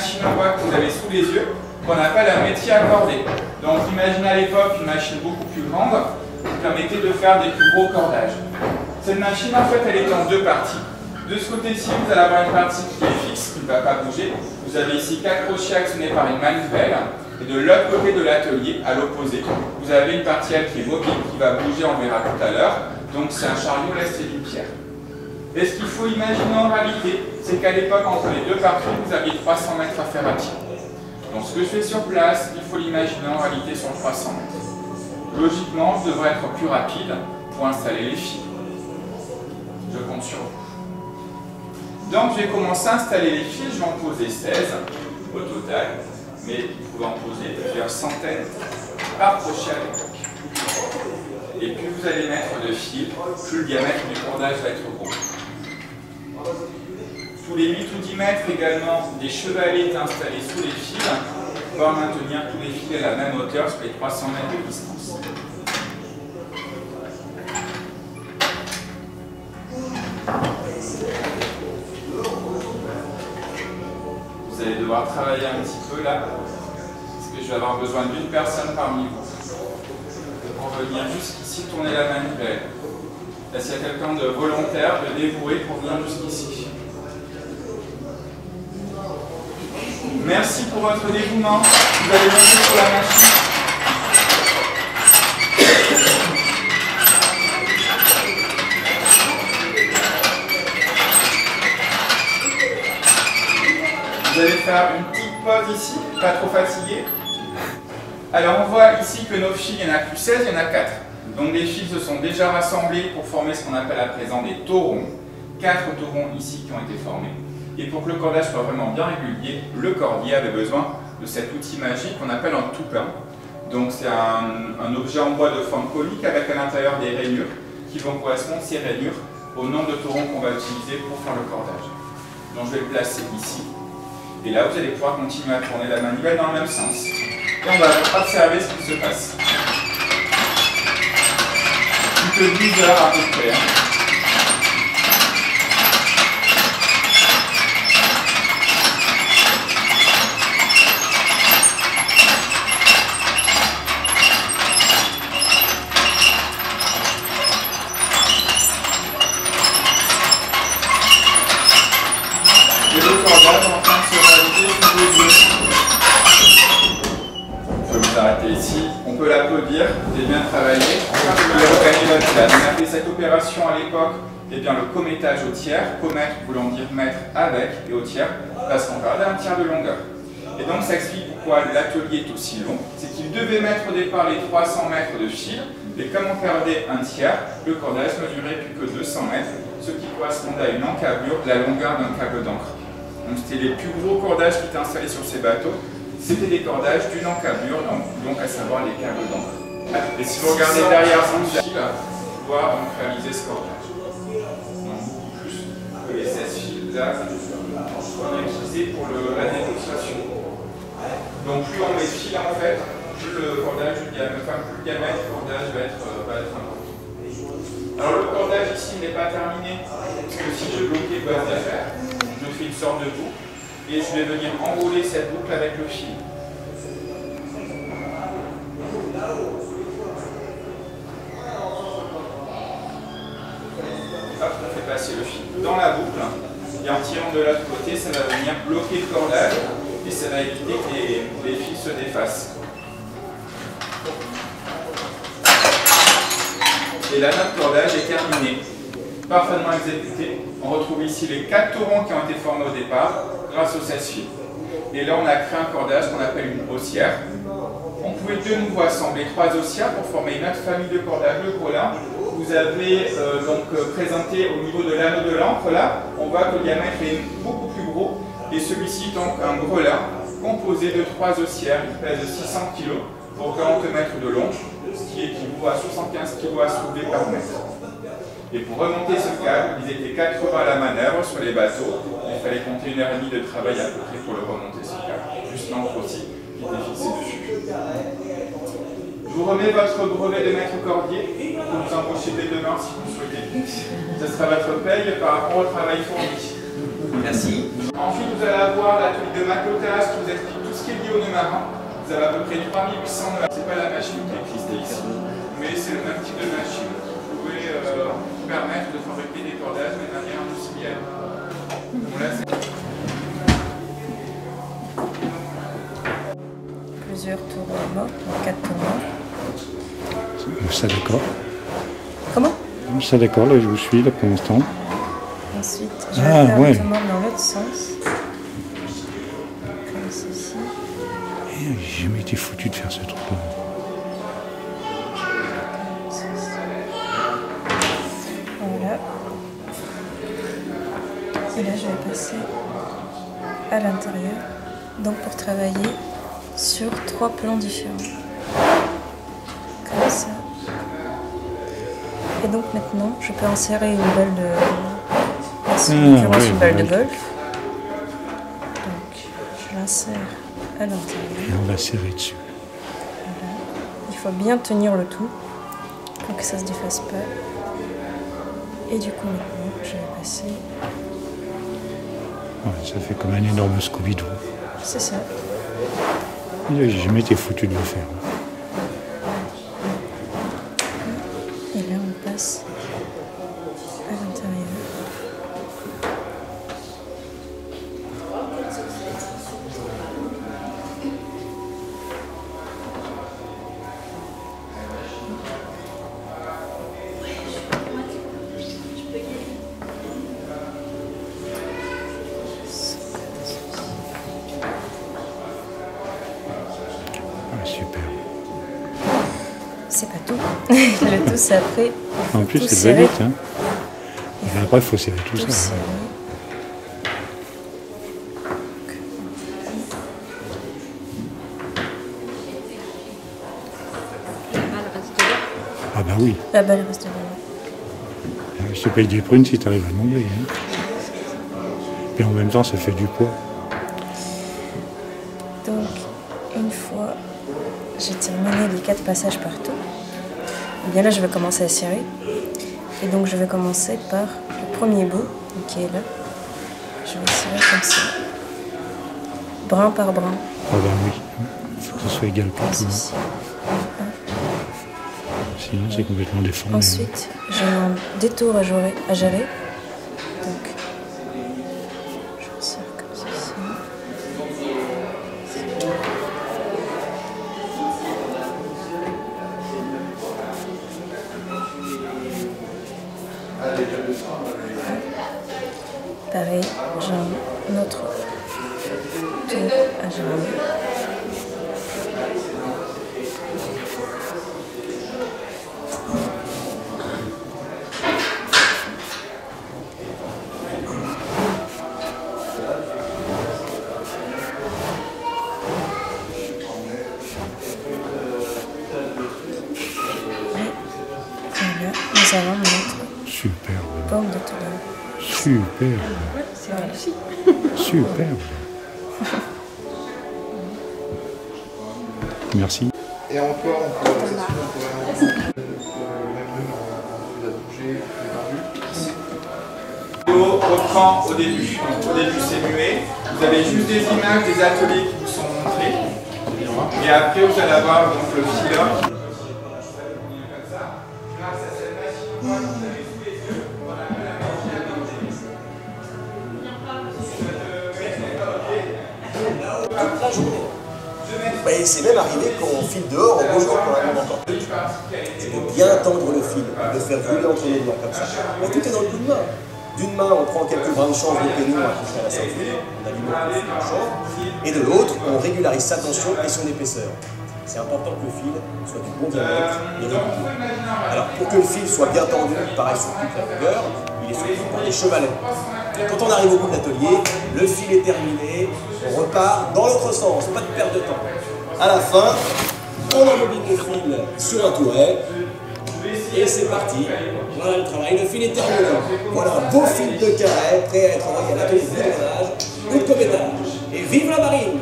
machine à bois que vous avez sous les yeux, qu'on appelle un métier accordé. Donc imaginez à l'époque une machine beaucoup plus grande, qui permettait de faire des plus gros cordages. Cette machine, en fait, elle est en deux parties. De ce côté-ci, vous allez avoir une partie qui est fixe, qui ne va pas bouger. Vous avez ici 4 crochets actionnés par une manivelle. Et de l'autre côté de l'atelier, à l'opposé, vous avez une partie elle, qui est mobile, qui va bouger, on verra tout à l'heure. Donc c'est un chariot lesté d'une pierre. Et ce qu'il faut imaginer en réalité, c'est qu'à l'époque, entre les deux parties, vous aviez 300 mètres à faire à pied. Donc ce que je fais sur place, il faut l'imaginer en réalité sur 300 mètres. Logiquement, je devrais être plus rapide pour installer les fils. Je compte sur vous. Donc je vais commencer à installer les fils, je vais en poser 16 au total, mais vous pouvez en poser plusieurs centaines par crochet à l'époque. Et plus vous allez mettre de fils, plus le diamètre du cordage va être gros. Tous les 8 ou 10 mètres également, des chevalets installés sous les fils pour pouvoir maintenir tous les fils à la même hauteur sur les 300 mètres de distance. Vous allez devoir travailler un petit peu là, parce que je vais avoir besoin d'une personne parmi vous pour venir jusqu'ici tourner la manivelle. Là, s'il y a quelqu'un de volontaire, de dévoué pour venir jusqu'ici. Merci pour votre dévouement. Vous allez monter sur la machine. Vous allez faire une petite pause ici, pas trop fatigué. Alors on voit ici que nos fils, il n'y en a plus 16, il y en a 4. Donc les fils se sont déjà rassemblés pour former ce qu'on appelle à présent des taurons. 4 taurons ici qui ont été formés. Et pour que le cordage soit vraiment bien régulier, le cordier avait besoin de cet outil magique qu'on appelle un toupin. Donc c'est un objet en bois de forme conique avec à l'intérieur des rainures qui vont correspondre, ces rainures, au nombre de taurons qu'on va utiliser pour faire le cordage. Donc je vais le placer ici. Et là, vous allez pouvoir continuer à tourner la manivelle dans le même sens. Et on va observer ce qui se passe. Plus que 12 heures à peu près. Et le cordage en train de se réaliser sous vos yeux. Je vais vous arrêter ici. On peut l'applaudir. Vous avez bien travaillé. Vous pouvez regagner votre place. On a fait cette opération à l'époque, eh bien, le commettage au tiers. Commettre voulant dire mettre avec et au tiers, parce qu'on parlait d'un tiers de longueur. Et donc ça explique pourquoi l'atelier est aussi long. C'est qu'il devait mettre au départ les 300 mètres de fil. Et comme on perdait un tiers, le cordage ne durait plus que 200 mètres, ce qui correspondait à une encablure de la longueur d'un câble d'encre. Donc c'était les plus gros cordages qui étaient installés sur ces bateaux. C'était des cordages d'une encablure, donc à savoir les câbles d'encre. Et si vous regardez derrière ce fil, vous pouvez donc réaliser ce cordage. Donc beaucoup plus que les 16 fils là qu'on a utilisés pour la négociation. Donc plus on met de fil en fait, plus le cordage, plus le diamètre du cordage va être important. Alors le cordage ici n'est pas terminé, parce que si je bloquais le bas d'affaires, je fais une sorte de boucle et je vais venir enrouler cette boucle avec le fil. Hop, on fait passer le fil dans la boucle et en tirant de l'autre côté, ça va venir bloquer le cordage et ça va éviter que les fils se défassent. Et là, notre cordage est terminé, parfaitement exécuté. On retrouve ici les 4 taurons qui ont été formés au départ grâce aux 16 fils. Et là, on a créé un cordage qu'on appelle une haussière. On pouvait de nouveau assembler 3 haussières pour former une autre famille de cordages, le colin. Vous avez donc présenté au niveau de l'anneau de l'encre, là, on voit que le diamètre est beaucoup plus gros. Et celui-ci, donc, un grelin composé de 3 haussières, il pèse 600 kg pour 40 mètres de long, ce qui équivaut à 75 kg à soulever par mètre. Et pour remonter ce câble, ils étaient 80 à la manœuvre sur les bateaux. Il fallait compter 1h30 de travail à peu près pour le remonter ce câble. Juste l'encre aussi qui était fixée dessus. Je vous remets votre brevet de maître cordier. Vous vous embauchez dès demain si vous le souhaitez. Ce sera votre paye par rapport au travail fourni. Merci. Ensuite, vous allez avoir l'atelier de maquettage qui vous explique tout ce qui est lié au nœud marin. Vous avez à peu près 3800 nœuds. C'est pas la machine qui est existée ici, mais c'est le même type de machine. Vous pouvez vous permettre de fabriquer des cordages de manière industrielle. Donc là, plusieurs tournois, 4 tournois. Ça d'accord. Comment? Ça d'accord, là je vous suis là pour l'instant. Ensuite, je vais faire le tournement dans l'autre sens. Comme ceci. J'ai jamais été foutu de faire ce truc-là. Voilà. Et là, je vais passer à l'intérieur. Donc pour travailler sur 3 plans différents. Comme ça. Et donc maintenant, je peux insérer une balle de... une balle de golf. Donc, je l'insère à l'intérieur. Et on va serrer dessus. Voilà. Il faut bien tenir le tout pour que ça ne se défasse pas. Et du coup, maintenant, je vais passer... Ouais, ça fait comme un énorme Scooby-Doo. C'est ça. J'ai jamais été foutu de le faire. Et là, on passe à l'intérieur. Super. C'est pas tout. Le tout, c'est après. En plus, c'est de vite. Hein. Et après, il faut serrer tout ça. Serrer. Ah bah oui. La balle reste là. Je te paye des prunes si tu arrives à demander. Hein. Et en même temps, ça fait du poids. Donc, une fois j'ai terminé les 4 passages partout, et bien là, je vais commencer à serrer. Et donc, je vais commencer par le premier bout, qui est là. Je vais serrer comme ça, brin par brin. Ah bah oui. Il faut que ce soit égal partout. Sinon, c'est complètement déformé. Ensuite, j'ai un détour à gérer. Donc, je serre comme ceci. Pareil, j'ai un autre tour à gérer. Voilà, nous avons notre Superbe. pomme de Toulon. Superbe. C'est réussi. Superbe. Merci. Et encore, on pourrait reprend au début. Donc, au début, c'est muet. Vous avez juste des images des ateliers qui vous sont montrés. Et après, vous allez avoir donc, le filler. Et c'est même arrivé qu'on file dehors en beau jour pour la grande encore. C'est de bien tendre le fil, de le faire rouler entre les doigts comme ça. Mais tout est dans le coup de main. D'une main, on prend quelques brins de chanvre de pénon accrochés à la ceinture, on alimente le fil de chanvre, et de l'autre, on régularise sa tension et son épaisseur. C'est important que le fil soit du bon diamètre et régulier. Alors, pour que le fil soit bien tendu, pareil sur toute la longueur, il est soutenu par des chevalets. Quand on arrive au bout de l'atelier, le fil est terminé, on repart dans l'autre sens, pas de perte de temps. À la fin, on embobine le fil sur un touret, et c'est parti. Voilà le travail, le fil est terminé. Voilà un beau fil de carré, prêt à être envoyé à l'atelier de boudonnage ou de comédage. Et vive la marine!